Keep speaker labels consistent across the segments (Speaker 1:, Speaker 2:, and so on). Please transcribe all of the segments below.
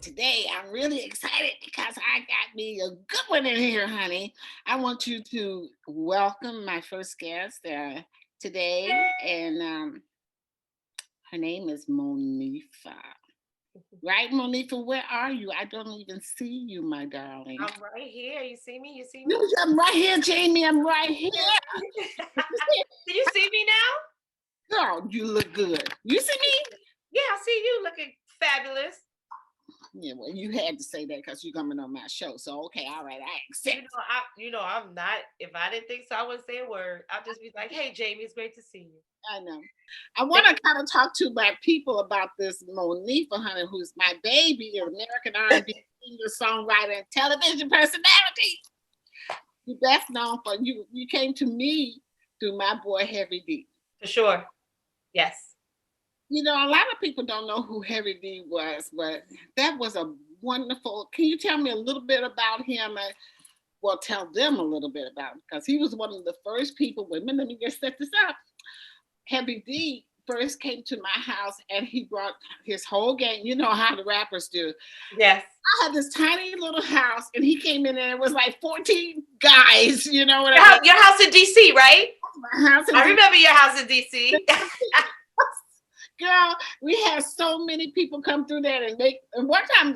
Speaker 1: today I'm really excited because I got me a good one in here, honey. I want you to welcome my first guest today, and her name is Monifah. Right, Monifah? Where are you? I don't even see you, my darling.
Speaker 2: I'm right here. You see me? You see
Speaker 1: No,
Speaker 2: me?
Speaker 1: I'm right here, Jamie. I'm right here.
Speaker 2: Do you see me now?
Speaker 1: Girl, you look good. You see me?
Speaker 2: Yeah, I see you looking fabulous.
Speaker 1: Yeah, well, you had to say that because you're coming on my show. So okay, all right, I accept.
Speaker 2: I'm not. If I didn't think so, I wouldn't say a word. I'll just be like, "Hey, Jamie, it's great to see you."
Speaker 1: I know. I want to kind of talk to my people about this Monifah, honey, who's my baby, an American R&B singer, songwriter, and television personality. You best known for you. You came to me through my boy Heavy D.
Speaker 2: For sure. Yes.
Speaker 1: You know, a lot of people don't know who Heavy D was, but that was a wonderful. Can you tell me a little bit about him? Well, tell them a little bit about him because he was one of the first people. Wait a minute, let me just set this up. Heavy D first came to my house and he brought his whole gang. You know how the rappers do.
Speaker 2: Yes.
Speaker 1: I had this tiny little house and he came in and it was like 14 guys. You know what I mean?
Speaker 2: Your house in DC, right?
Speaker 1: My house in
Speaker 2: I remember your house in DC.
Speaker 1: Girl, we had so many people come through there and one time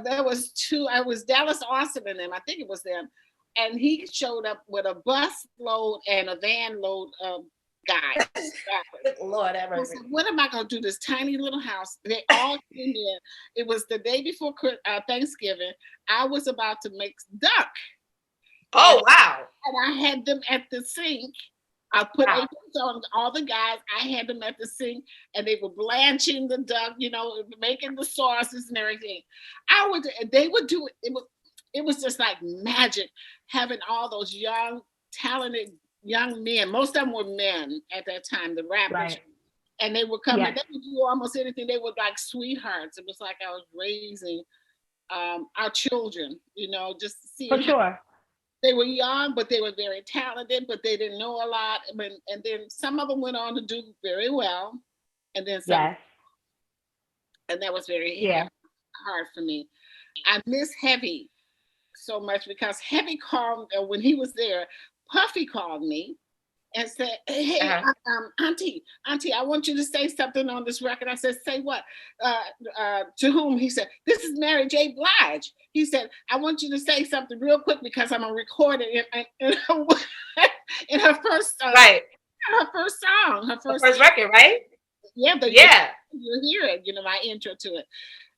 Speaker 1: there was two, I was Dallas Austin and them, I think it was them, and he showed up with a bus load and a van load of guys.
Speaker 2: Lord
Speaker 1: I said, what am I going to do? This tiny little house. They all came in. It was the day before Thanksgiving. I was about to make duck.
Speaker 2: Oh, wow.
Speaker 1: And I had them at the sink. I put aprons on all the guys. I had them at the sink, and they were blanching the duck, you know, making the sauces and everything. They would do it. It was just like magic having all those young, talented young men. Most of them were men at that time, the rappers.
Speaker 2: Right.
Speaker 1: And they would come and they would do almost anything. They were like sweethearts. It was like I was raising our children, you know, just to see.
Speaker 2: For sure.
Speaker 1: They were young, but they were very talented, but they didn't know a lot. And then some of them went on to do very well. And then some.
Speaker 2: Yes.
Speaker 1: And that was very hard for me. I miss Heavy so much because Heavy called when he was there. Puffy called me and said, "Hey, Auntie, I want you to say something on this record." I said, "Say what?" To whom? He said, "This is Mary J. Blige." He said, "I want you to say something real quick because I'm gonna record it in her first her first song, her first
Speaker 2: record, right?"
Speaker 1: Yeah, you hear it. You know, my intro to it.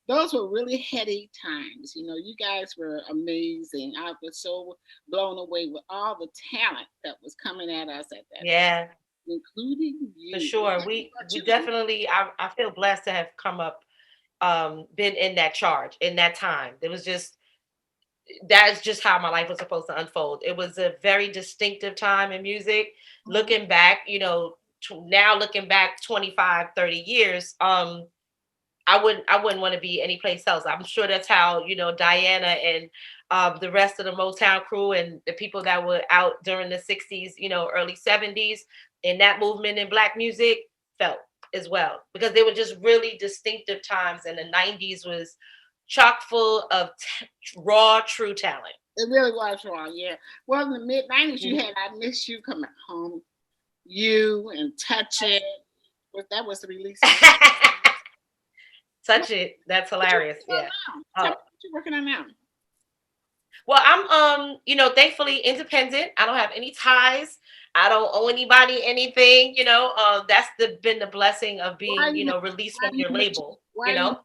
Speaker 1: Those were really heady times. You know, you guys were amazing. I was so blown away with all the talent that was coming at us at that time, including you.
Speaker 2: For sure. We definitely, I feel blessed to have come up, been in that charge, in that time. It was just, that's just how my life was supposed to unfold. It was a very distinctive time in music. Mm-hmm. Looking back, you know, now looking back 25, 30 years, I wouldn't want to be anyplace else. I'm sure that's how, you know, Diana and the rest of the Motown crew and the people that were out during the 60s, you know, early 70s in that movement in Black music felt as well, because they were just really distinctive times. And the 90s was chock full of raw, true talent.
Speaker 1: It really was raw, yeah. Well, in the mid-90s, you had I Miss You Coming Home, You and Touch It. That was the release.
Speaker 2: Touch It. That's hilarious. Yeah.
Speaker 1: Tell me what you're working on now.
Speaker 2: Well, I'm you know, thankfully independent. I don't have any ties. I don't owe anybody anything, you know. That's been the blessing of being, you know, released from your label. You know?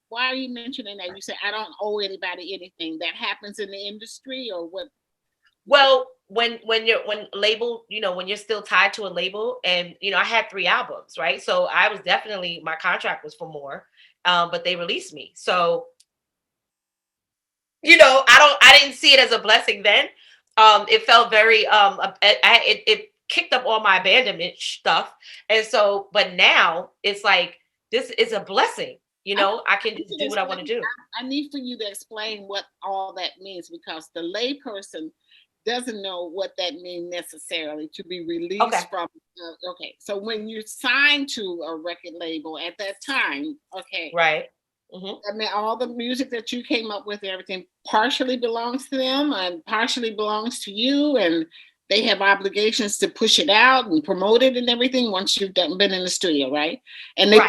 Speaker 1: Why are you mentioning that? You say I don't owe anybody anything. That happens in the industry or what?
Speaker 2: Well, when label, you know, when you're still tied to a label, and you know, I had 3 albums, right? So I was definitely, my contract was for more, but they released me. So, you know, I didn't see it as a blessing then. It felt very it kicked up all my abandonment stuff, and so, but now it's like this is a blessing. You know, I can do what I want to do.
Speaker 1: I need for you to explain what all that means, because the lay person doesn't know what that means necessarily, to be released from. So when you're signed to a record label at that time,
Speaker 2: right.
Speaker 1: I mean, all the music that you came up with, everything partially belongs to them and partially belongs to you, and they have obligations to push it out and promote it and everything once you've been in the studio, right? And they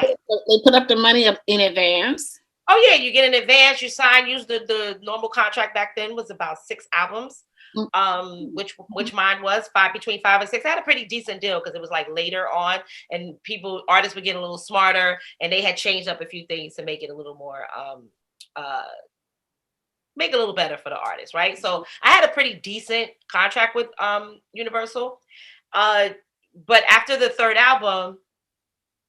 Speaker 1: put up the money up in advance.
Speaker 2: Oh yeah, you get in advance, you sign. Use the normal contract back then was about 6 albums, which mine was between 5 and 6. I had a pretty decent deal because it was like later on, and artists were getting a little smarter, and they had changed up a few things to make it a little more make it a little better for the artist, right? So I had a pretty decent contract with Universal, but after the third album,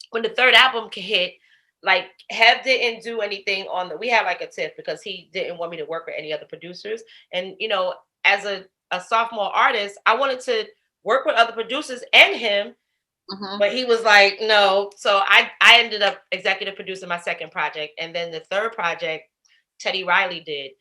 Speaker 2: when the third album hit, like Hev didn't do anything we had like a tiff because he didn't want me to work with any other producers. And, as a sophomore artist, I wanted to work with other producers and him, but he was like, no. So I ended up executive producing my second project. And then the third project, Teddy Riley did.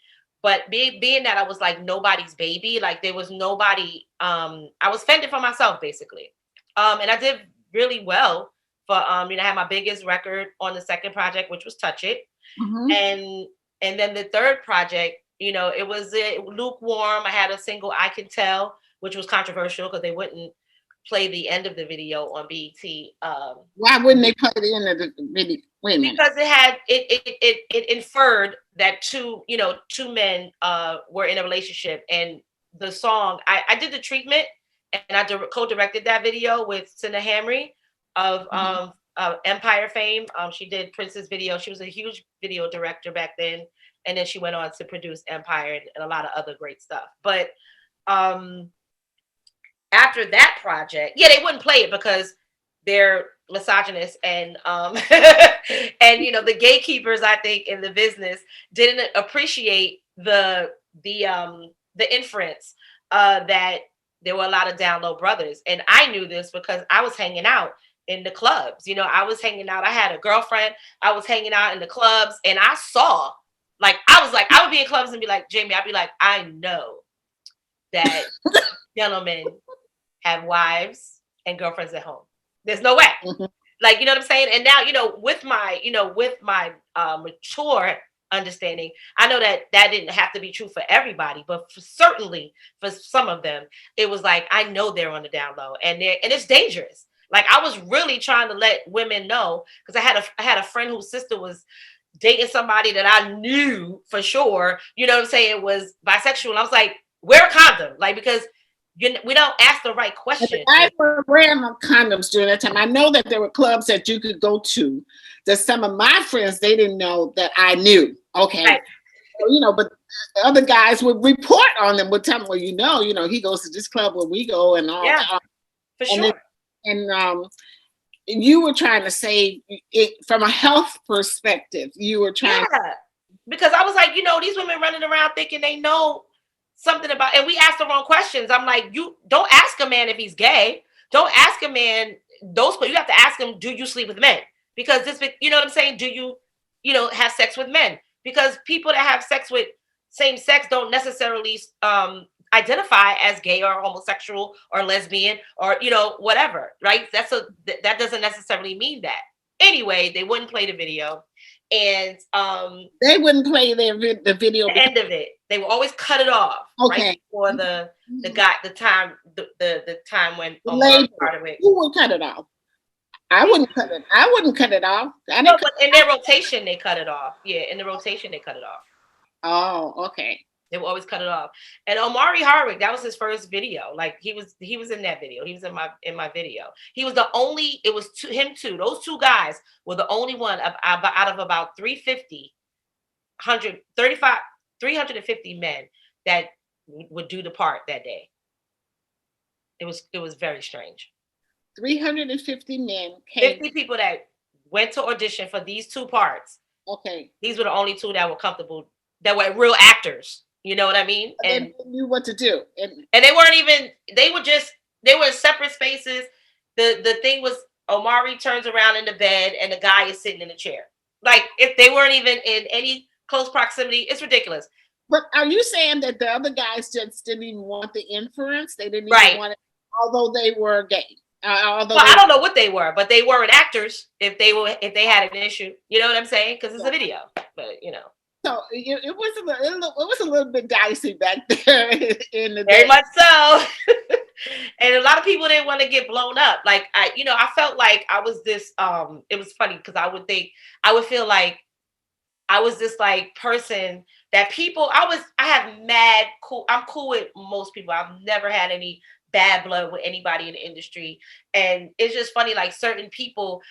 Speaker 2: But being that I was like nobody's baby, like there was nobody, I was fending for myself basically. And I did really well. For I had my biggest record on the second project, which was Touch It. And then the third project, it was lukewarm. I had a single, I Can Tell, which was controversial because they wouldn't play the end of the video on BET.
Speaker 1: Why wouldn't they play the end of the video? Wait a minute.
Speaker 2: Because it inferred that two men were in a relationship, and the song, I did the treatment, and I co-directed that video with Cinna Hamry of Empire fame. She did Prince's video. She was a huge video director back then, and then she went on to produce Empire and a lot of other great stuff. But after that project, they wouldn't play it because they're misogynist and and the gatekeepers, I think, in the business didn't appreciate the inference that there were a lot of down low brothers. And I knew this because I was hanging out in the clubs. I was hanging out. I had a girlfriend. I was hanging out in the clubs, and I saw, I would be in clubs and be like, Jamie, I'd be like, I know that gentlemen have wives and girlfriends at home. There's no way. Like, you know what I'm saying? And now, with my mature understanding, I know that didn't have to be true for everybody, but certainly for some of them, it was like, I know they're on the down low, and it's dangerous. Like, I was really trying to let women know, because I had a friend whose sister was dating somebody that I knew for sure, you know what I'm saying, was bisexual. And I was like, wear a condom, like, because we don't ask the right question.
Speaker 1: I were wearing condoms during that time. I know that there were clubs that you could go to that some of my friends, they didn't know that I knew. Okay. Right. But other guys would report on them, would tell them, well, he goes to this club where we go and all.
Speaker 2: Yeah, for sure.
Speaker 1: And you were trying to say it from a health perspective. You were trying
Speaker 2: because I was like, these women running around thinking they know something about, and we ask the wrong questions. I'm like, you don't ask a man if he's gay. Don't ask a man you have to ask him, do you sleep with men? Because this, you know what I'm saying? Do you, have sex with men? Because people that have sex with same sex don't necessarily identify as gay or homosexual or lesbian or, whatever, right? That doesn't necessarily mean that. Anyway, they wouldn't play the video. And
Speaker 1: they wouldn't play the video.
Speaker 2: The end of it, they will always cut it off.
Speaker 1: Okay.
Speaker 2: Right before the time when Omar part of it.
Speaker 1: Who would cut it off? I wouldn't cut it. I wouldn't cut it off.
Speaker 2: No, but in their rotation, they cut it off. Yeah, in the rotation, they cut it off.
Speaker 1: Oh, okay.
Speaker 2: They will always cut it off. And Omari Hardwick, that was his first video. Like he was in that video. He was in my video. He was the only. It was him too. Those two guys were the only one out of about 350 men that would do the part that day. It was very strange.
Speaker 1: 350 men came.
Speaker 2: 50 people that went to audition for these two parts.
Speaker 1: Okay.
Speaker 2: These were the only two that were comfortable, that were real actors. You know what I mean?
Speaker 1: And they knew what to do.
Speaker 2: And they weren't even, they were in separate spaces. The thing was, Omari turns around in the bed and the guy is sitting in a chair. Like, if they weren't even in any close proximity, it's ridiculous.
Speaker 1: But are you saying that the other guys just didn't even want the inference? They didn't even want it, although they were gay.
Speaker 2: I don't know what they were, but they weren't actors if they had an issue. You know what I'm saying? Because it's a video. but
Speaker 1: So it was a little bit dicey back there in the
Speaker 2: very
Speaker 1: day.
Speaker 2: much so. And a lot of people didn't want to get blown up. Like I felt like I was this. It was funny because I would feel like I was this like person that I have mad cool. I'm cool with most people. I've never had any bad blood with anybody in the industry. And it's just funny, like certain people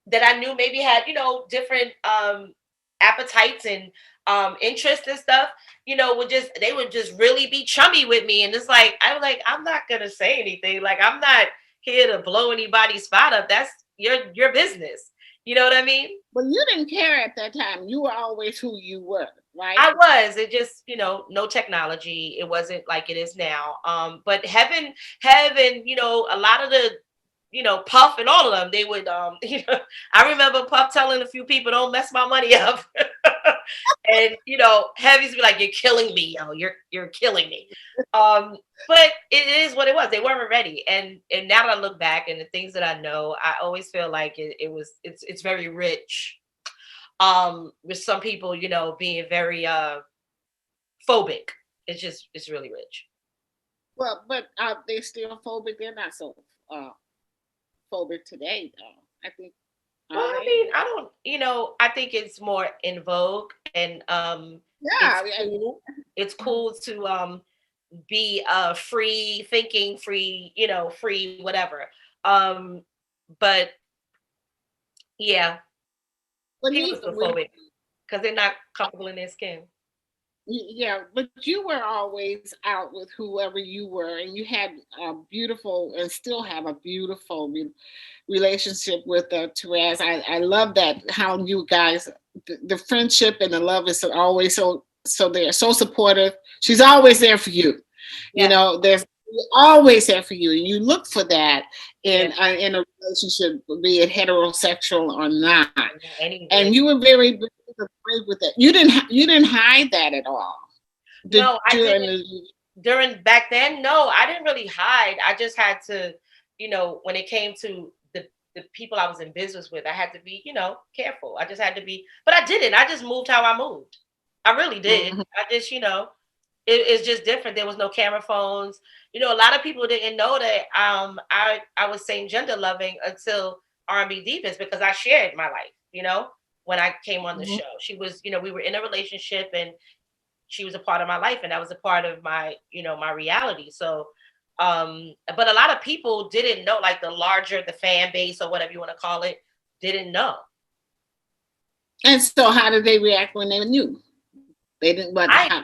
Speaker 2: that I knew maybe had, different appetites and interests and stuff, they would just really be chummy with me. And it's like, I was like, I'm not gonna say anything. Like, I'm not here to blow anybody's spot up. That's your business. You know what I mean?
Speaker 1: But you didn't care at that time. You were always who you were, right?
Speaker 2: I was. It just, no technology. It wasn't like it is now. But heaven, a lot of the, Puff and all of them, they would, I remember Puff telling a few people, don't mess my money up. And, Heavy's be like, you're killing me, yo. You're killing me. But it is what it was. They weren't ready. And now that I look back and the things that I know, I always feel like it's very rich. With some people, being very phobic. It's really rich.
Speaker 1: Well, but they're still phobic. They're not so phobic today, though. I think.
Speaker 2: Well, I mean, I don't, I think it's more in vogue, and
Speaker 1: yeah,
Speaker 2: it's cool to be free thinking, free, free whatever. But yeah, people are phobic because they're not comfortable in their skin.
Speaker 1: Yeah, but you were always out with whoever you were, and you had a beautiful, and still have a beautiful relationship with Therese. I love that, how you guys, the friendship and the love is always so they're so supportive. She's always there for you.
Speaker 2: Yeah.
Speaker 1: There's always there for you, and you look for that in a relationship, be it heterosexual or not. And you were very brave with that. You didn't hide that at all.
Speaker 2: No, I didn't. During back then, no, I didn't really hide. I just had to, when it came to the people I was in business with, I had to be, careful. I just had to be, but I didn't. I just moved how I moved. I really did.
Speaker 1: Mm-hmm.
Speaker 2: I just, it's just different. There was no camera phones. A lot of people didn't know that I was same gender loving until R&B Divas, because I shared my life, when I came on the
Speaker 1: Mm-hmm.
Speaker 2: show. She was, we were in a relationship, and she was a part of my life, and that was a part of my, my reality. So, but a lot of people didn't know, like the fan base or whatever you want to call it, didn't know.
Speaker 1: And so how did they react when they knew? They didn't, but
Speaker 2: I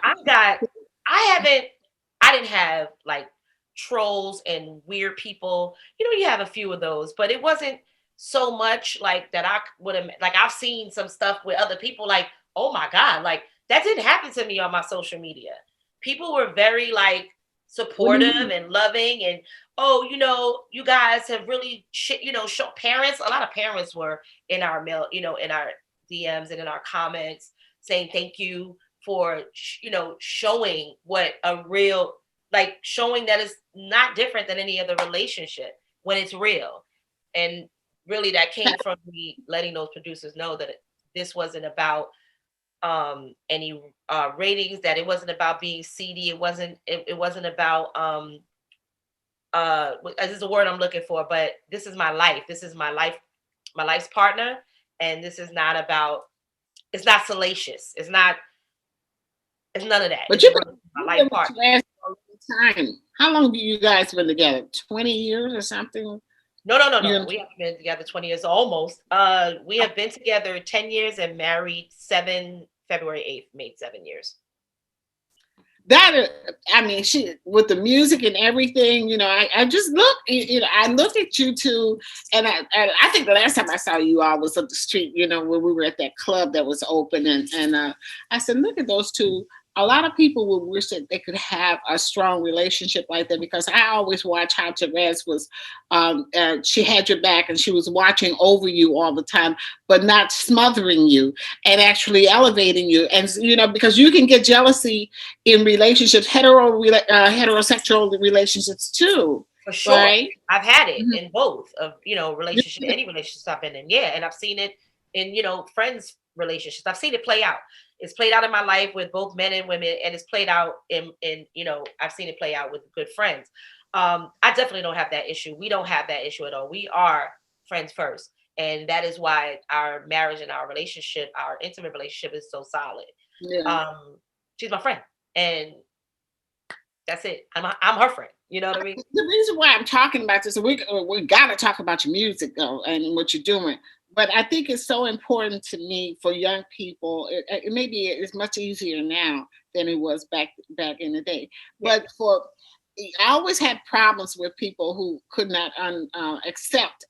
Speaker 2: didn't have like trolls and weird people. You have a few of those, but it wasn't so much like that. I would have, like, I've seen some stuff with other people, like, oh my God, like that didn't happen to me on my social media. People were very like supportive and loving, and you guys have really show parents. A lot of parents were in our mail, in our DMs and in our comments saying thank you for showing what a real, like, showing that it's not different than any other relationship when it's real. And really that came from me letting those producers know that this wasn't about any ratings, that it wasn't about being seedy. It wasn't about this is a word I'm looking for, but this is my life. This is my life's partner. And this is not about, it's not salacious. It's none of that.
Speaker 1: But
Speaker 2: you've been my life partner.
Speaker 1: Time. How long do you guys been together? 20 years or something?
Speaker 2: No. We have been together 20 years almost. We have been together 10 years and married February 8th, made 7 years.
Speaker 1: She, with the music and everything, I just look, I look at you two, and I think the last time I saw you all was up the street, when we were at that club that was open, and I said, look at those two. A lot of people would wish that they could have a strong relationship like that, because I always watch how Therese was, she had your back and she was watching over you all the time, but not smothering you and actually elevating you. And, because you can get jealousy in relationships, heterosexual relationships too.
Speaker 2: For sure.
Speaker 1: Right?
Speaker 2: I've had it in both of, relationship, any relationships I've been in. Yeah. And I've seen it in, friends relationships. I've seen it play out. It's played out in my life with both men and women, and it's played out in I've seen it play out with good friends. I definitely don't have that issue. We don't have that issue at all. We are friends first. And that is why our marriage and our relationship, our intimate relationship is so solid.
Speaker 1: Yeah.
Speaker 2: She's my friend. And that's it. I'm her friend. You know what I mean?
Speaker 1: The reason why I'm talking about this, we got to talk about your music though and what you're doing. But I think it's so important to me for young people. It maybe it's much easier now than it was back in the day.
Speaker 2: Yeah.
Speaker 1: But I always had problems with people who could not accept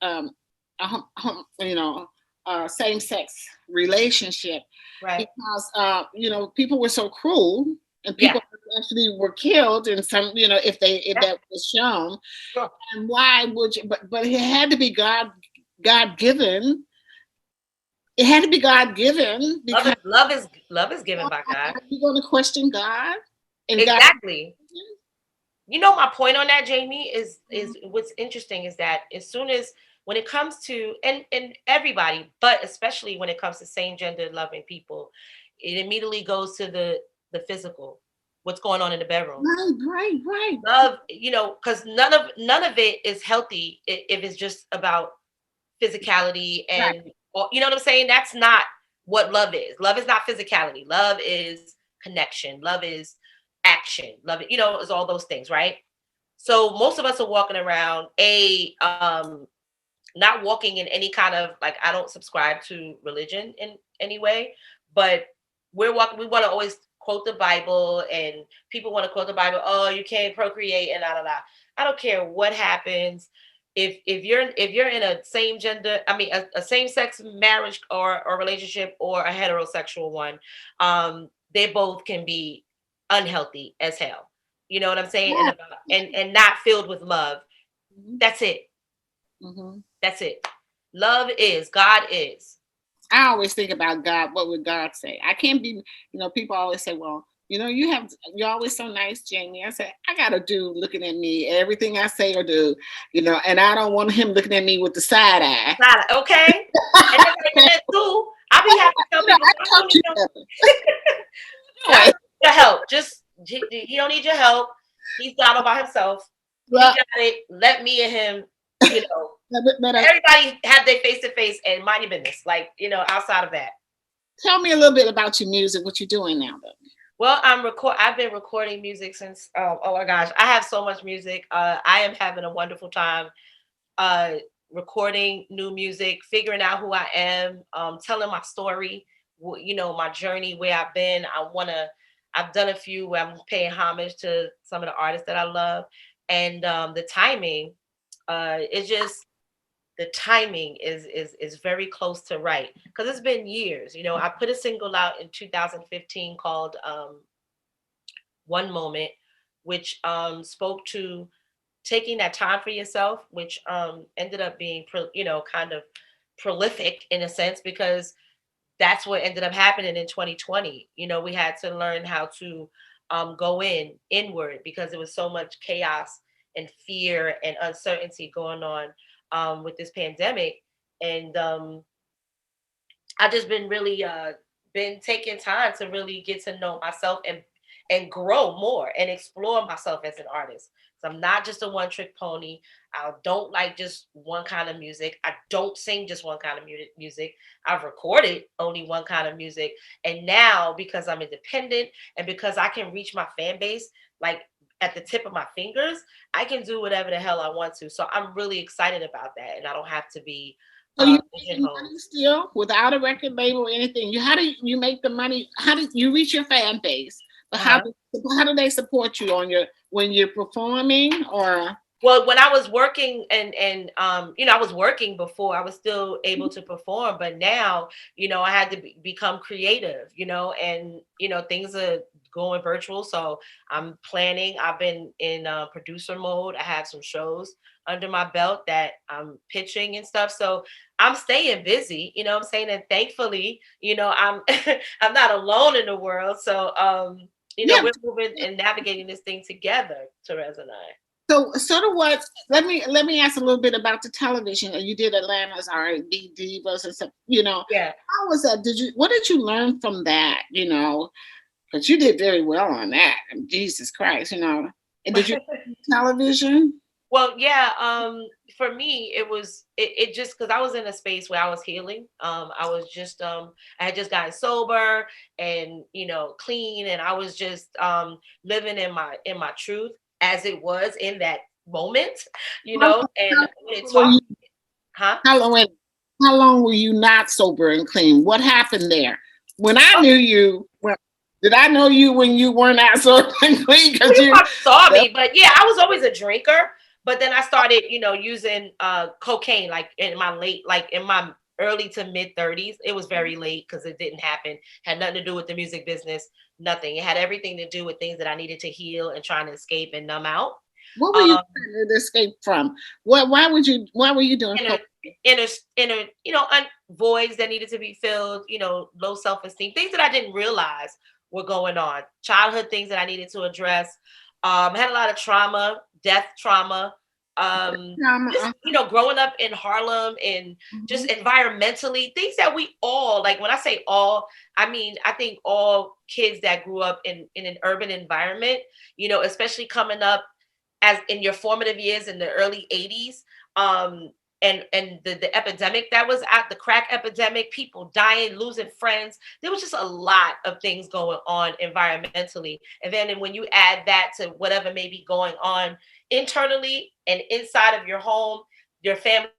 Speaker 1: same sex relationship,
Speaker 2: Right.
Speaker 1: because people were so cruel, and people actually were killed in some, if that was shown.
Speaker 2: Sure.
Speaker 1: And why would you? But it had to be God given. It had to be God given, because
Speaker 2: Love is given by God.
Speaker 1: are you going to question God? And
Speaker 2: Exactly. My point on that, Jamie, is what's interesting is that as soon as when it comes to and everybody, but especially when it comes to same gender loving people, it immediately goes to the physical, what's going on in the bedroom.
Speaker 1: Right.
Speaker 2: Love, because none of it is healthy if it's just about physicality and
Speaker 1: Right.
Speaker 2: you know what I'm saying? That's not what love is. Love is not physicality. Love is connection. Love is action. Love it, is all those things, right? So most of us are walking around not walking in any kind of, like, I don't subscribe to religion in any way, but we want to always quote the Bible, and people want to quote the Bible. Oh, you can't procreate and da da da. I don't care what happens. If you're in a same gender, I mean a same sex marriage or relationship or a heterosexual one, they both can be unhealthy as hell. You know what I'm saying?
Speaker 1: Yeah.
Speaker 2: And not filled with love.
Speaker 1: Mhm.
Speaker 2: That's it.
Speaker 1: Mhm.
Speaker 2: That's it. Love is, God is.
Speaker 1: I always think about God. What would God say? I can't be, people always say, well, you're always so nice, Jamie. I said, I got a dude looking at me, everything I say or do, and I don't want him looking at me with the side eye.
Speaker 2: Okay. And then too, I be having to tell people,
Speaker 1: I
Speaker 2: God
Speaker 1: told
Speaker 2: don't need
Speaker 1: you
Speaker 2: God
Speaker 1: that.
Speaker 2: don't need your help. Just, he don't need your help. He's God all by himself. He
Speaker 1: Well,
Speaker 2: got it. Let me and him,
Speaker 1: but,
Speaker 2: everybody have their face to face and mind your business. Like, outside of that.
Speaker 1: tell me a little bit about your music, what you're doing now, though.
Speaker 2: Well, I've been recording music since, oh my gosh, I have so much music. I am having a wonderful time uh, recording new music, figuring out who I am, telling my story, my journey, where I've been. I've done a few where I'm paying homage to some of the artists that I love. And the timing, is just, the timing is very close to right, because it's been years. I put a single out in 2015 called One Moment, which spoke to taking that time for yourself, which ended up being kind of prolific in a sense, because that's what ended up happening in 2020. We had to learn how to go inward, because there was so much chaos and fear and uncertainty going on with this pandemic. And I just been really been taking time to really get to know myself and grow more and explore myself as an artist. So I'm not just a one trick pony. I don't like just one kind of music. I don't sing just one kind of music. I've recorded only one kind of music. And now, because I'm independent and because I can reach my fan base like at the tip of my fingers, I can do whatever the hell I want to. So I'm really excited about that. And I don't have to be
Speaker 1: So you making
Speaker 2: pigeonholed.
Speaker 1: money still without a record label or anything? How do you make the money? How do you reach your fan base? But how do they support you when you're performing or?
Speaker 2: Well, when I was working and I was working before, I was still able to perform, but now, I had to become creative, and things are going virtual, so I'm planning. I've been in producer mode. I have some shows under my belt that I'm pitching and stuff, so I'm staying busy. I'm saying, and thankfully, I'm I'm not alone in the world, so
Speaker 1: Yeah,
Speaker 2: we're moving and navigating this thing together, Therese and I.
Speaker 1: So sort of what, let me ask a little bit about the television. You did Atlanta's R&B Divas and stuff,
Speaker 2: Yeah.
Speaker 1: how was that? What did you learn from that, Because you did very well on that. Jesus Christ, And did you television?
Speaker 2: Well, yeah. For me, it just because I was in a space where I was healing. I was just I had just gotten sober and clean, and I was just living in my truth as it was in that moment,
Speaker 1: How,
Speaker 2: And
Speaker 1: how
Speaker 2: when it
Speaker 1: were
Speaker 2: talked,
Speaker 1: you
Speaker 2: huh?
Speaker 1: how long how long were you not sober and clean? What happened there? When I knew you, well, did I know you when you weren't out sober and clean?
Speaker 2: Well,
Speaker 1: Because
Speaker 2: you
Speaker 1: you
Speaker 2: probably saw
Speaker 1: that
Speaker 2: me, but yeah, I was always a drinker. But then I started, using cocaine like in my early to mid 30s. It was very late because it didn't happen. Had nothing to do with the music business, nothing. It had everything to do with things that I needed to heal and trying to escape and numb out.
Speaker 1: what were you
Speaker 2: Um,
Speaker 1: trying to escape from? Why were you doing
Speaker 2: inner
Speaker 1: coke?
Speaker 2: inner voids that needed to be filled, low self-esteem, things that I didn't realize were going on, childhood things that I needed to address. I had a lot of trauma, death trauma, just growing up in Harlem and just
Speaker 1: Mhm.
Speaker 2: environmentally, things that we all, like when I say all, I mean I think all kids that grew up in an urban environment, especially coming up as in your formative years in the early 80s, um and the epidemic that was at the crack epidemic, people dying, losing friends. There was just a lot of things going on environmentally, and then when you add that to whatever may be going on internally and inside of your home, your family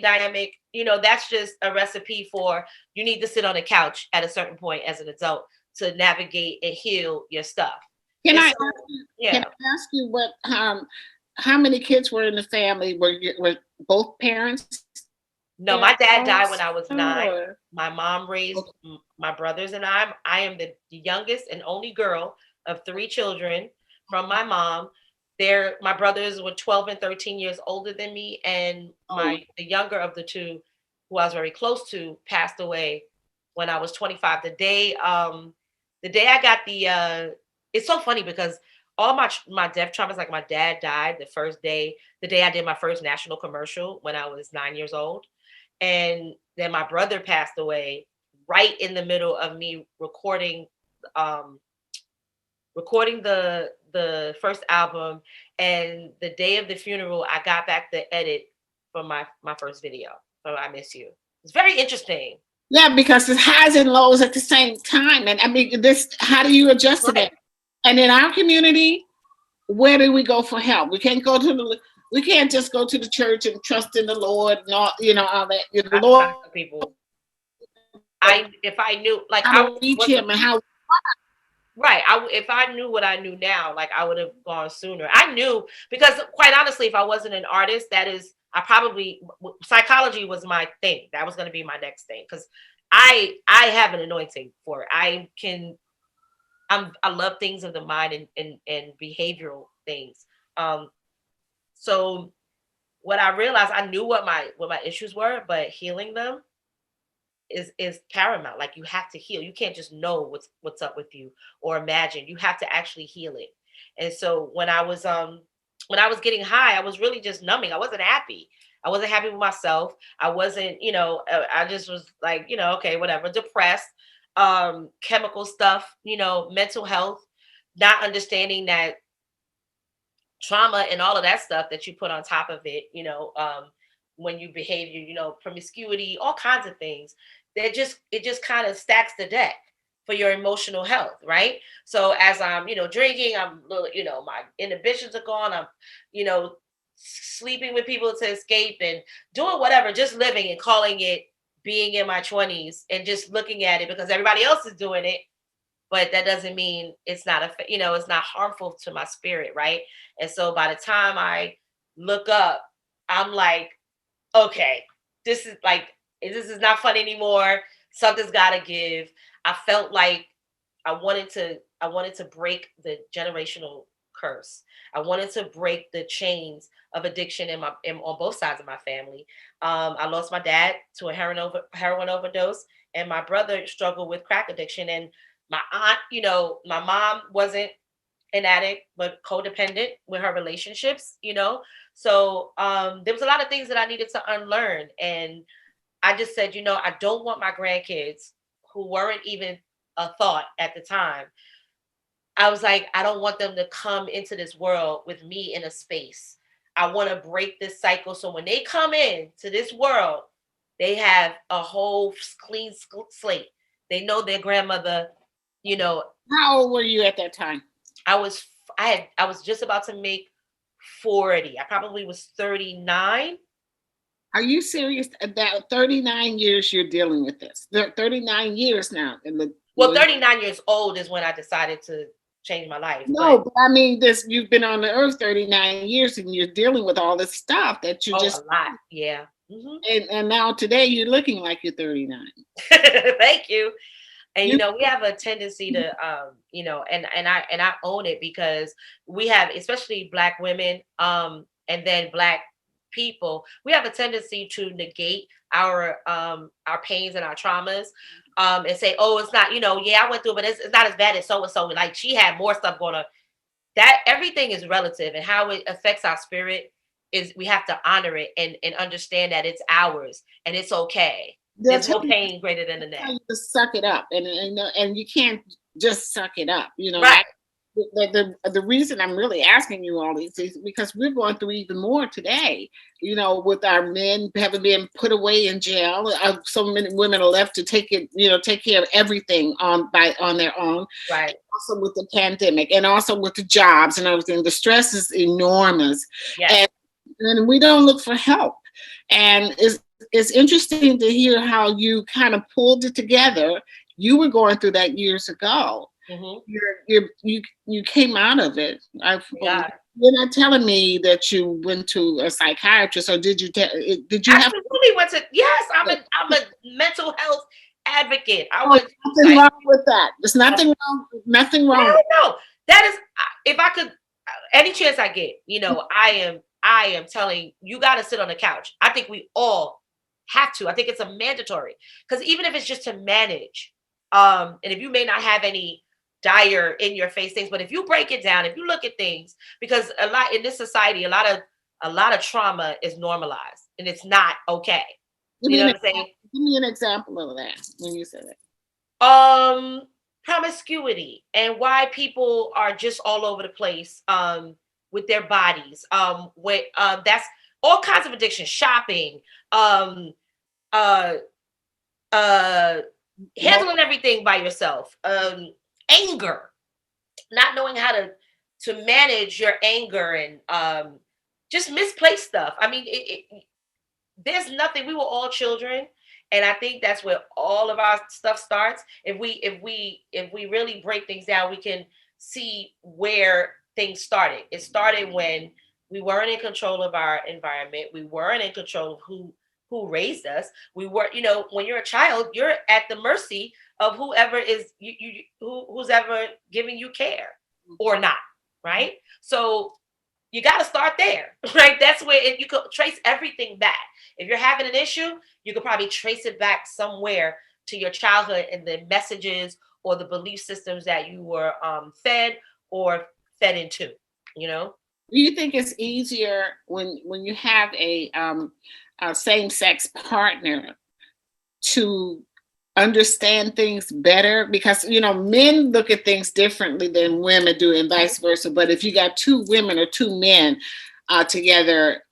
Speaker 2: dynamic, that's just a recipe for you need to sit on a couch at a certain point as an adult to navigate and heal your stuff.
Speaker 1: Can
Speaker 2: And
Speaker 1: I
Speaker 2: so,
Speaker 1: ask you? Can
Speaker 2: yeah.
Speaker 1: I ask you what? How many kids were in the family? Were both parents
Speaker 2: No,
Speaker 1: there
Speaker 2: my dad died when
Speaker 1: also?
Speaker 2: I was 9.
Speaker 1: Or
Speaker 2: My mom raised
Speaker 1: okay.
Speaker 2: my brothers and I. I am the youngest and only girl of 3 children from my mom. My brothers were 12 and 13 years older than me, and
Speaker 1: Oh,
Speaker 2: the younger of the two, who I was very close to, passed away when I was 25. The day I got it's so funny because all my death traumas, like my dad died the day I did my first national commercial when I was 9 years old, and then my brother passed away right in the middle of me um recording the first album, and the day of the funeral I got back the edit from my first video, so I Miss You. It's very interesting.
Speaker 1: yeah, because it's highs and lows at the same time, and I mean, this. How do you adjust to
Speaker 2: Right.
Speaker 1: that? And in our community, where do we go for help? We can't go to the. We can't just go to the church and trust in the Lord and all, all that. The
Speaker 2: I
Speaker 1: Lord,
Speaker 2: tell people, I if I knew, like,
Speaker 1: how
Speaker 2: I
Speaker 1: to reach
Speaker 2: wasn't
Speaker 1: Him and how.
Speaker 2: right. If I knew what I knew now, like, I would have gone sooner. I knew because, quite honestly, if I wasn't an artist, I probably psychology was my thing. That was going to be my next thing because I have an anointing for it. I love things of the mind and behavioral things. Um, so what I realized, I knew what my issues were, but healing them is paramount. Like, you have to heal. You can't just know what's up with you or imagine. You have to actually heal it. And so when I was getting high, I was really just numbing. I wasn't happy. I wasn't happy with myself. I wasn't, I just was like, okay, whatever, depressed, chemical stuff, mental health, not understanding that trauma and all of that stuff that you put on top of it, when you behave, promiscuity, all kinds of things. It just kind of stacks the deck for your emotional health, right? So as I'm, drinking, my inhibitions are gone. I'm, you know, sleeping with people to escape and doing whatever, just living and calling it being in my 20s and just looking at it because everybody else is doing it, but that doesn't mean it's not it's not harmful to my spirit, right? And so by the time I look up, I'm like, okay, this is not fun anymore. Something's got to give. I felt like I wanted to break the generational curse. I wanted to break the chains of addiction on both sides of my family. I lost my dad to a heroin overdose, and my brother struggled with crack addiction. And my aunt, my mom wasn't an addict, but codependent with her relationships, So there was a lot of things that I needed to unlearn. And I just said, I don't want my grandkids who weren't even a thought at the time. I was like, I don't want them to come into this world with me in a space. I want to break this cycle. So when they come in to this world, they have a whole clean slate. They know their grandmother, you know.
Speaker 1: How old were you at that time?
Speaker 2: I was just about to make 40. I probably was 39.
Speaker 1: Are you serious? About 39 years you're dealing with this. 39 years now.
Speaker 2: Well, 39 years old is when I decided to change my life.
Speaker 1: No, but I mean, you've been on the earth 39 years and you're dealing with all this stuff that you just.
Speaker 2: A lot. Yeah.
Speaker 1: Mm-hmm. And now today you're looking like you're 39.
Speaker 2: Thank you. And we have a tendency to and I own it, because we have, especially Black women, and then Black people, we have a tendency to negate our pains and our traumas, and say, oh, it's not, I went through it, but it's not as bad as so and so, like she had more stuff going on. That everything is relative, and how it affects our spirit is, we have to honor it and understand that it's ours and it's okay. There's no pain greater than the next.
Speaker 1: To suck it up, and you can't just suck it up.
Speaker 2: Right.
Speaker 1: The reason I'm really asking you all these is because we're going through even more today. With our men having been put away in jail, so many women are left to take care of everything on their own.
Speaker 2: Right.
Speaker 1: Also with the pandemic, and also with the jobs and everything, the stress is enormous.
Speaker 2: Yes.
Speaker 1: And we don't look for help. And it's interesting to hear how you kind of pulled it together. You were going through that years ago.
Speaker 2: Mm-hmm.
Speaker 1: You came out of it.
Speaker 2: Yeah.
Speaker 1: You're not telling me that you went to a psychiatrist, or did you?
Speaker 2: Absolutely went to. Yes, I'm a mental health advocate.
Speaker 1: Nothing wrong with that. There's nothing wrong. Nothing wrong.
Speaker 2: No, that is, if I could, any chance I get, I am telling you, got to sit on the couch. I think we all have to. I think it's a mandatory, because even if it's just to manage, and if you may not have any dire in your face things, but if you break it down, if you look at things, because a lot in this society, a lot of trauma is normalized, and it's not okay. You know what I'm saying?
Speaker 1: Give me an example of that when you said it.
Speaker 2: Promiscuity, and why people are just all over the place with their bodies. That's all kinds of addiction, shopping, handling everything by yourself, anger, not knowing how to manage your anger, and just misplaced stuff. I mean, there's nothing. We were all children, and I think that's where all of our stuff starts. If we really break things down, we can see where things started. It started when we weren't in control of our environment. We weren't in control of who raised us. We were, when you're a child, you're at the mercy of whoever is who's ever giving you care or not, right? So you got to start there, right? That's where you could trace everything back. If you're having an issue, you could probably trace it back somewhere to your childhood and the messages or the belief systems that you were fed or fed into,
Speaker 1: Do you think it's easier when you have a same-sex partner to understand things better? Because men look at things differently than women do, and vice versa. But if you got two women or two men together,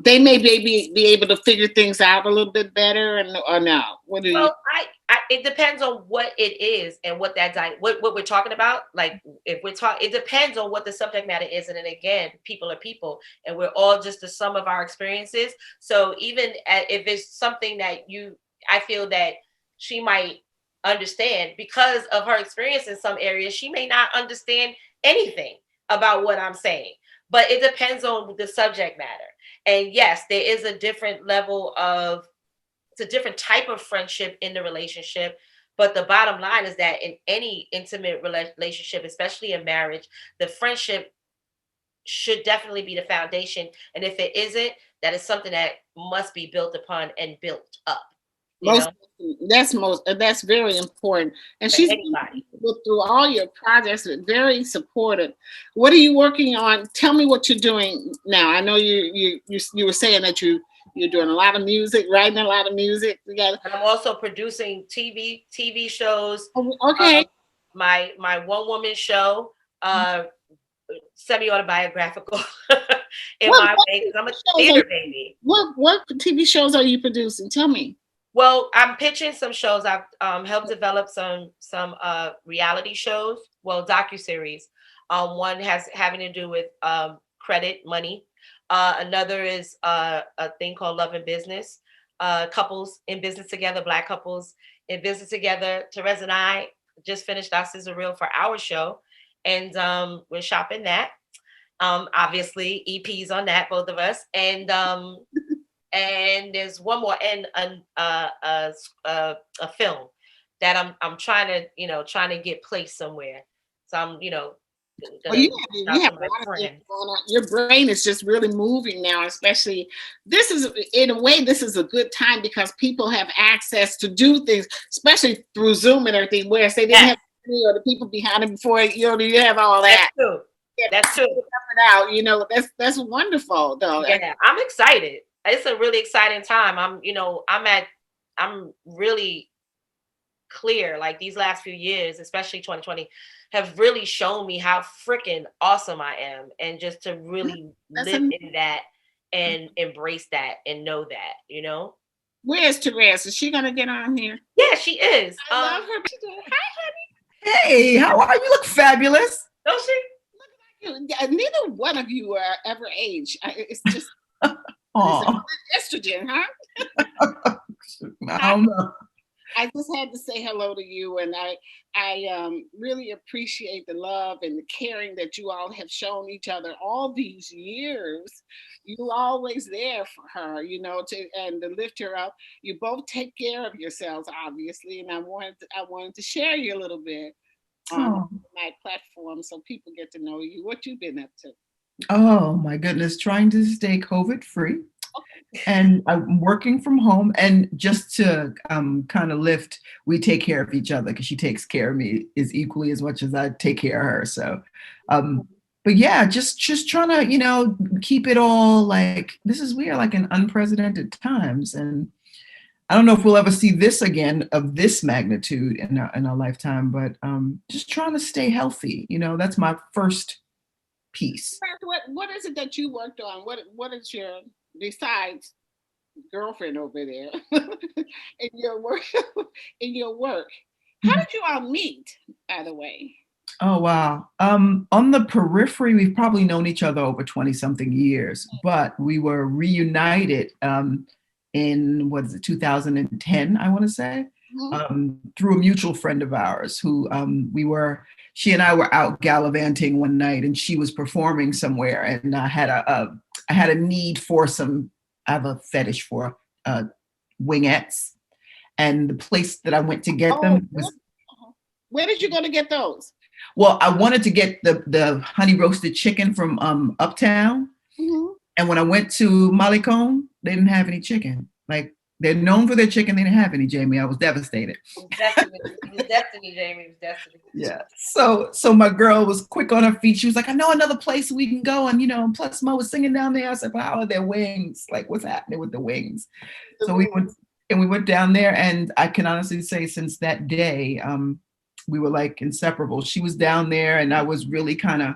Speaker 1: they may be able to figure things out a little bit better, or no? What do you?
Speaker 2: It depends on what it is and what what we're talking about. Like, if we're talking, it depends on what the subject matter is. And then again, people are people, and we're all just the sum of our experiences. So even if it's something that I feel that she might understand because of her experience in some areas, she may not understand anything about what I'm saying. But it depends on the subject matter. And yes, there is a different level of, it's a different type of friendship in the relationship. But the bottom line is that in any intimate relationship, especially in marriage, the friendship should definitely be the foundation. And if it isn't, that is something that must be built upon and built up. You know,
Speaker 1: That's very important. And
Speaker 2: for
Speaker 1: she's
Speaker 2: anybody.
Speaker 1: through all your projects, very supportive. What are you working on? Tell me what you're doing now. I know you were saying that you're doing a lot of music, writing a lot of music together.
Speaker 2: And I'm also producing TV shows.
Speaker 1: Oh, okay.
Speaker 2: My one woman show, semi autobiographical in
Speaker 1: What
Speaker 2: my way, because I'm a
Speaker 1: shows
Speaker 2: theater baby.
Speaker 1: what TV shows are you producing? Tell me.
Speaker 2: Well, I'm pitching some shows. I've helped develop some reality shows, well, docuseries. One has having to do with credit, money. Another is a thing called Love and Business. Couples in business together, Black couples in business together. Therese and I just finished our sizzle reel for our show, and we're shopping that. Obviously, EPs on that, both of us, and there's one more, and a film that I'm trying to get placed somewhere. So I'm
Speaker 1: Well,
Speaker 2: gonna reach
Speaker 1: you
Speaker 2: out
Speaker 1: have
Speaker 2: to
Speaker 1: a
Speaker 2: my
Speaker 1: lot of things
Speaker 2: friends.
Speaker 1: going on. Your brain is just really moving now, especially this is in a way, this is a good time because people have access to do things, especially through Zoom and everything, whereas they didn't
Speaker 2: Yes,
Speaker 1: have or the people behind it before, you have all
Speaker 2: that's
Speaker 1: that.
Speaker 2: true.
Speaker 1: Get
Speaker 2: That's true.
Speaker 1: it out, that's wonderful though.
Speaker 2: Yeah, I'm excited. It's a really exciting time. I'm really clear. Like these last few years, especially 2020, have really shown me how freaking awesome I am, and just to really
Speaker 1: That's
Speaker 2: live in that and embrace that and know that.
Speaker 1: Where's Therese? Is she gonna get on here?
Speaker 2: Yeah, she is.
Speaker 1: I love her. Hi,
Speaker 3: Hey, how are you? You look fabulous.
Speaker 2: Don't she?
Speaker 1: neither one of you are ever age. It's just
Speaker 3: Oh,
Speaker 1: estrogen, huh?
Speaker 3: I don't know.
Speaker 1: I just had to say hello to you, and I really appreciate the love and the caring that you all have shown each other all these years. You always there for her, to lift her up. You both take care of yourselves, obviously, and I wanted to share you a little bit on
Speaker 3: Oh.
Speaker 1: my platform so people get to know you. What you've been up to?
Speaker 3: Oh my goodness, trying to stay COVID free. And I'm working from home, and just to kind of lift, we take care of each other because she takes care of me as equally as much as I take care of her. So, but yeah, just trying to keep it all like we are like in unprecedented times, and I don't know if we'll ever see this again of this magnitude in our lifetime. But just trying to stay healthy. That's my first piece.
Speaker 1: What is it that you worked on? What is your, besides girlfriend over there, in your work? In your work, how did you all meet, by the way?
Speaker 3: Oh, wow. On the periphery, we've probably known each other over 20 something years, but we were reunited in, 2010, I want to say, through a mutual friend of ours who she and I were out gallivanting one night, and she was performing somewhere, and I had a need for I have a fetish for wingettes, and the place that I went to get them was.
Speaker 1: Where did you go to get those?
Speaker 3: Well, I wanted to get the honey roasted chicken from Uptown.
Speaker 1: Mm-hmm.
Speaker 3: And when I went to Malecon, they didn't have any chicken. Like, they're known for their chicken. They didn't have any, Jamie. I was devastated.
Speaker 2: Destiny, Jamie. It was destiny.
Speaker 3: Yeah. So my girl was quick on her feet. She was like, I know another place we can go. And, plus Mo was singing down there. I said, well, how are their wings? Like, what's happening with the wings? So we went down there, and I can honestly say since that day, we were like inseparable. She was down there, and I was really kind of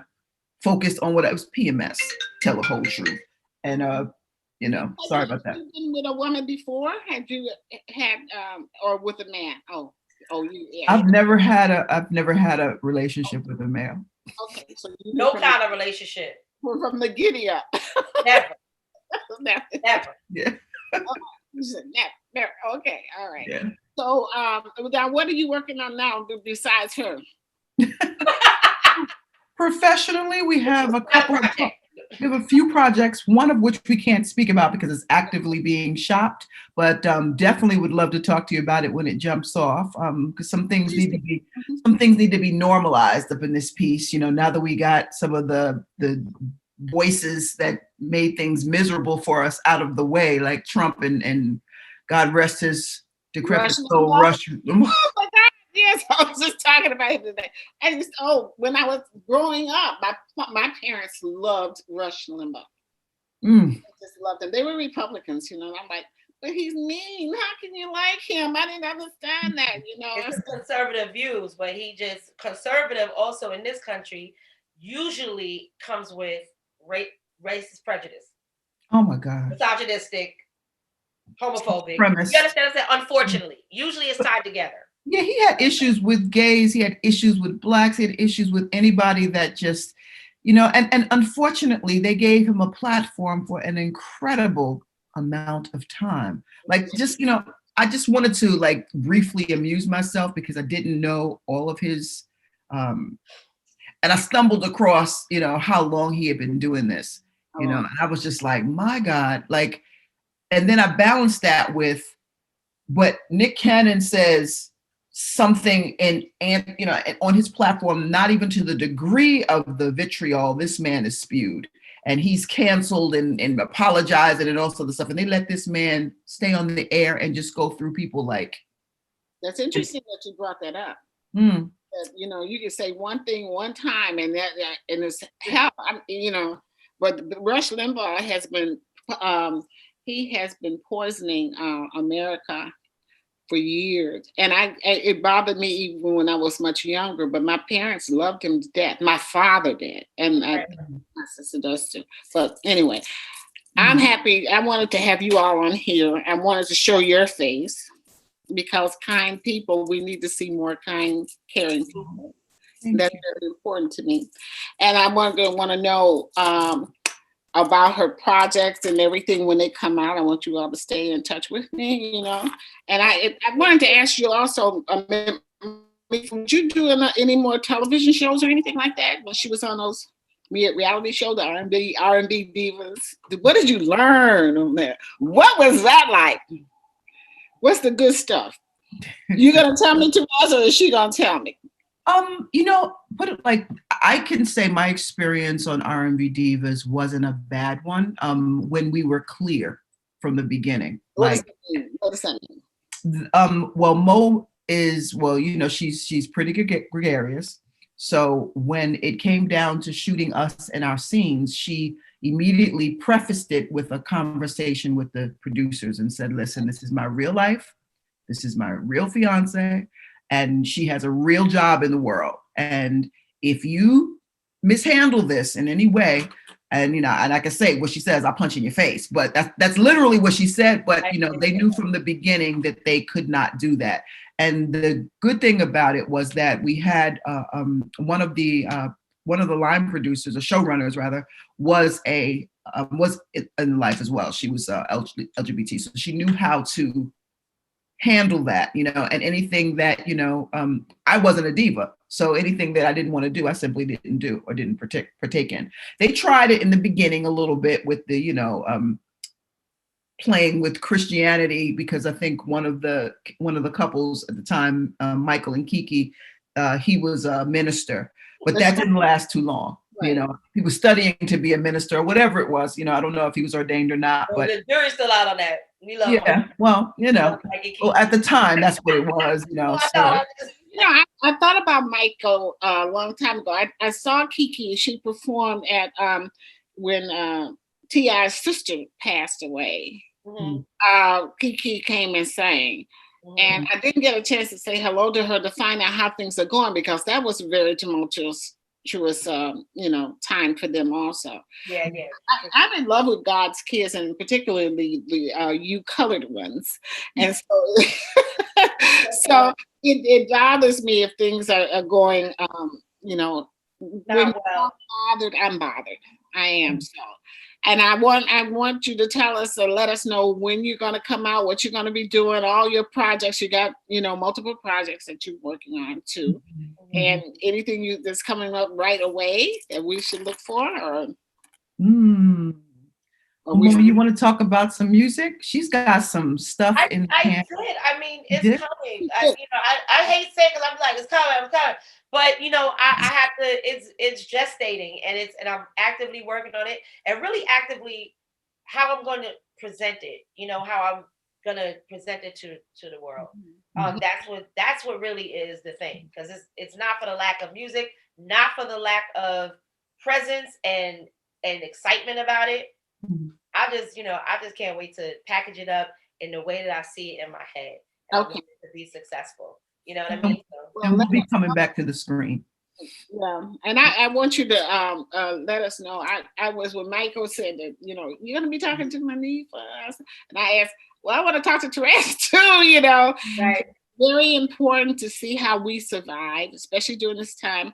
Speaker 3: focused on what I was PMS, tell the whole truth. And, sorry about that.
Speaker 1: Have you been with a woman before? Had you had, or with a man? Yeah.
Speaker 3: I've never had a relationship with a male.
Speaker 1: Okay, so
Speaker 2: no kind of relationship.
Speaker 1: We're from the giddy up.
Speaker 2: Never.
Speaker 3: Never. Yeah.
Speaker 1: Never. Okay, all right.
Speaker 3: Yeah.
Speaker 1: So, now what are you working on now besides her?
Speaker 3: Professionally, we have a few projects, one of which we can't speak about because it's actively being shopped, but definitely would love to talk to you about it when it jumps off, because some things need to be normalized up in this piece. Now that we got some of the voices that made things miserable for us out of the way, like Trump, and God rest his Decrepit
Speaker 1: Rush
Speaker 3: Soul,
Speaker 1: Limbaugh.
Speaker 3: Rush.
Speaker 1: Oh my God. Yes, I was just talking about him today. And when I was growing up, my parents loved Rush Limbaugh.
Speaker 3: Mm.
Speaker 1: I just loved him. They were Republicans, and I'm like, but he's mean. How can you like him? I didn't understand that,
Speaker 2: It's conservative views, but conservative also in this country usually comes with racist prejudice.
Speaker 3: Oh my God.
Speaker 2: Misogynistic, homophobic.
Speaker 3: Premise.
Speaker 2: You understand what I'm saying? Unfortunately, usually it's tied together.
Speaker 3: Yeah, he had issues with gays. He had issues with blacks. He had issues with anybody that just, and unfortunately, they gave him a platform for an incredible amount of time. Like, just, I just wanted to like briefly amuse myself because I didn't know all of his, and I stumbled across, how long he had been doing this, and I was just like, my God, like, and then I balanced that with, but Nick Cannon says something on his platform, not even to the degree of the vitriol this man is spewed, and he's canceled and apologizing and all sorts of stuff, and they let this man stay on the air and just go through people like.
Speaker 1: That's interesting that you brought that up.
Speaker 3: Mm.
Speaker 1: That, you can say one thing one time and it's help. But Rush Limbaugh has been he has been poisoning America for years, and it bothered me even when I was much younger. But my parents loved him to death. My father did, and my sister does too. But anyway, I'm happy. I wanted to have you all on here. I wanted to show your face because kind people, we need to see more kind, caring people. That's very important to me. And I want to know about her projects and everything when they come out. I want you all to stay in touch with me, And I wanted to ask you also, would you do any more television shows or anything like that when she was on those reality show, the R&B divas? What did you learn on there? What was that like? What's the good stuff? You gonna tell me to us, or is she gonna tell me?
Speaker 3: Put it like, I can say my experience on R&B Divas wasn't a bad one. When we were clear from the beginning.
Speaker 1: What does that mean?
Speaker 3: Well, Mo is, she's pretty gregarious. So when it came down to shooting us in our scenes, she immediately prefaced it with a conversation with the producers and said, listen, this is my real life. This is my real fiance. And she has a real job in the world. And if you mishandle this in any way, and I can say what she says, I'll punch in your face. But that's literally what she said. But they knew from the beginning that they could not do that. And the good thing about it was that we had one of the line producers, or showrunners rather, was in life as well. She was LGBT, so she knew how to handle that, and anything that, I wasn't a diva. So anything that I didn't want to do, I simply didn't do or didn't partake in. They tried it in the beginning a little bit with the, playing with Christianity, because I think one of the couples at the time, Michael and Kiki, he was a minister, but that didn't last too long. Right. He was studying to be a minister or whatever it was. I don't know if he was ordained or not, but
Speaker 2: the jury's still out on that. We love
Speaker 3: him. Well, at the time, that's what it was.
Speaker 1: I thought about Michael a long time ago. I saw Kiki. She performed at when T.I.'s sister passed away. Mm-hmm. Kiki came and sang. Mm-hmm. And I didn't get a chance to say hello to her to find out how things are going, because that was a very tumultuous time for them also.
Speaker 2: Yeah.
Speaker 1: I'm in love with God's kids, and particularly the you colored ones. And so so it bothers me if things are going not well. I'm bothered. I am. So, and I want you to tell us or let us know when you're going to come out, what you're going to be doing, all your projects. You got, multiple projects that you're working on too. Mm-hmm. And anything that's coming up right away that we should look for, or
Speaker 3: you want to talk about some music? She's got some stuff in hand.
Speaker 2: I mean, it's coming. I hate saying, because I'm like, it's coming. But I have to. It's gestating, and I'm actively working on it, and really actively how I'm going to present it. How I'm gonna present it to the world.
Speaker 3: Mhm.
Speaker 2: That's what really is the thing, because it's not for the lack of music, not for the lack of presence and excitement about it.
Speaker 3: Mhm.
Speaker 2: I just can't wait to package it up in the way that I see it in my head, and I want
Speaker 1: Okay.
Speaker 2: it to be successful. You know what I
Speaker 3: And
Speaker 2: mean? So,
Speaker 1: Well,
Speaker 3: we'll be coming back to the screen.
Speaker 1: yeah, and I want you to let us know. I was when Michael said that, you know, you're gonna be talking to Monifah, and I asked, well, I want to talk to Therese too. You know,
Speaker 2: right.
Speaker 1: very important to see how we survive, especially during this time.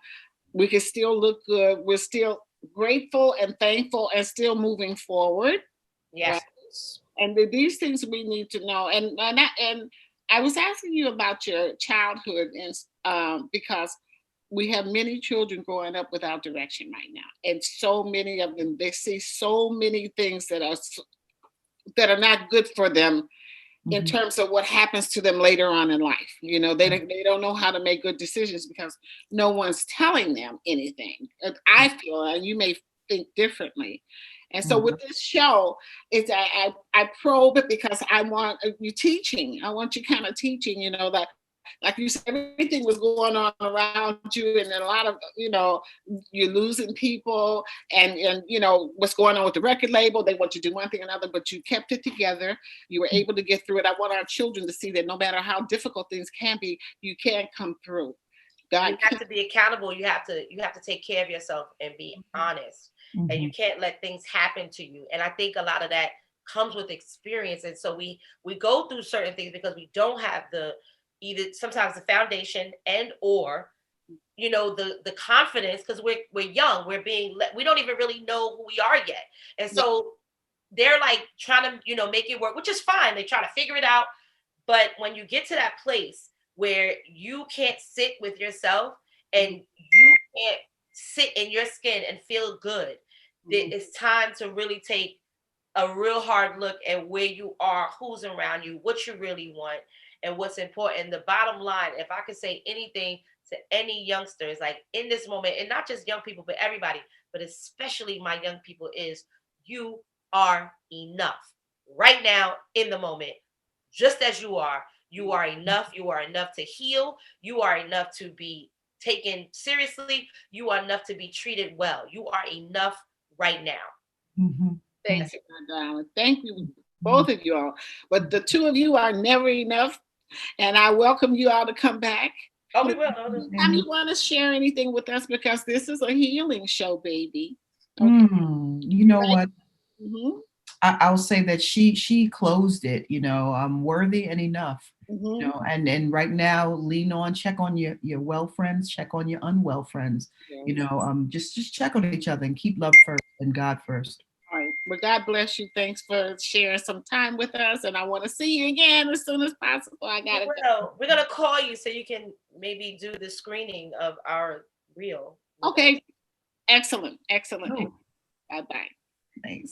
Speaker 1: We can still look good. We're still grateful and thankful, and still moving forward.
Speaker 2: Yes.
Speaker 1: Right? And these things we need to know. And I was asking you about your childhood, and because we have many children growing up without direction right now, and so many of them, they see so many things that are not good for them in
Speaker 3: Mhm.
Speaker 1: terms of what happens to them later on in life. You know, they don't know how to make good decisions because no one's telling them anything. And I feel, and you may think differently. And so with this show, it's I probe it because I want you teaching. I want you kind of teaching, you know, that like you said, everything was going on around you, and then a lot of, you know, you're losing people, and you know what's going on with the record label. They want you to do one thing or another, but you kept it together. You were able to get through it. I want our children to see that no matter how difficult things can be, you can come through. God
Speaker 2: You have to be accountable. You have to take care of yourself and be honest. And you
Speaker 3: Mhm.
Speaker 2: can't let things happen to you. And I think a lot of that comes with experience. And so we go through certain things because we don't have the either sometimes the foundation and or the confidence, because we're young, we don't even really know who we are yet. And
Speaker 1: yeah,
Speaker 2: so they're like trying to make it work, which is fine. They try to figure it out. But when you get to that place where you can't sit with yourself and you can't sit in your skin and feel good, it's time to really take a real hard look at where you are, who's around you, what you really want, and what's important. The bottom line, if I could say anything to any youngsters, like in this moment, and not just young people, but everybody, but especially my young people, is you are enough right now in the moment, just as you are. You are enough. You are enough to heal. You are enough to be taken seriously. You are enough to be treated well. You are enough right now.
Speaker 3: Mhm.
Speaker 1: thank
Speaker 2: That's
Speaker 1: you,
Speaker 2: it.
Speaker 1: my darling. Thank you,
Speaker 3: Mhm.
Speaker 1: both of you all. But the two of you are never enough, and I welcome you all to come back.
Speaker 2: Oh, we
Speaker 1: But
Speaker 2: will.
Speaker 1: anytime you want to share anything with us, because this is a healing show, baby. Okay.
Speaker 3: You know what?
Speaker 1: Mm-hmm.
Speaker 3: I'll say that she closed it. You know, I'm worthy and enough. You
Speaker 1: Mm-hmm.
Speaker 3: know, and right now, lean on, check on your well friends, check on your unwell friends. You
Speaker 1: Yes.
Speaker 3: know, just check on each other and keep love first and God first.
Speaker 1: All right. Well, God bless you. Thanks for sharing some time with us. And I want to see you again as soon as possible. I
Speaker 2: We
Speaker 1: got to go.
Speaker 2: will. We're gonna call you so you can maybe do the screening of our reel with us.
Speaker 1: Okay. Excellent. Excellent.
Speaker 3: Oh,
Speaker 1: Bye bye.
Speaker 3: nice.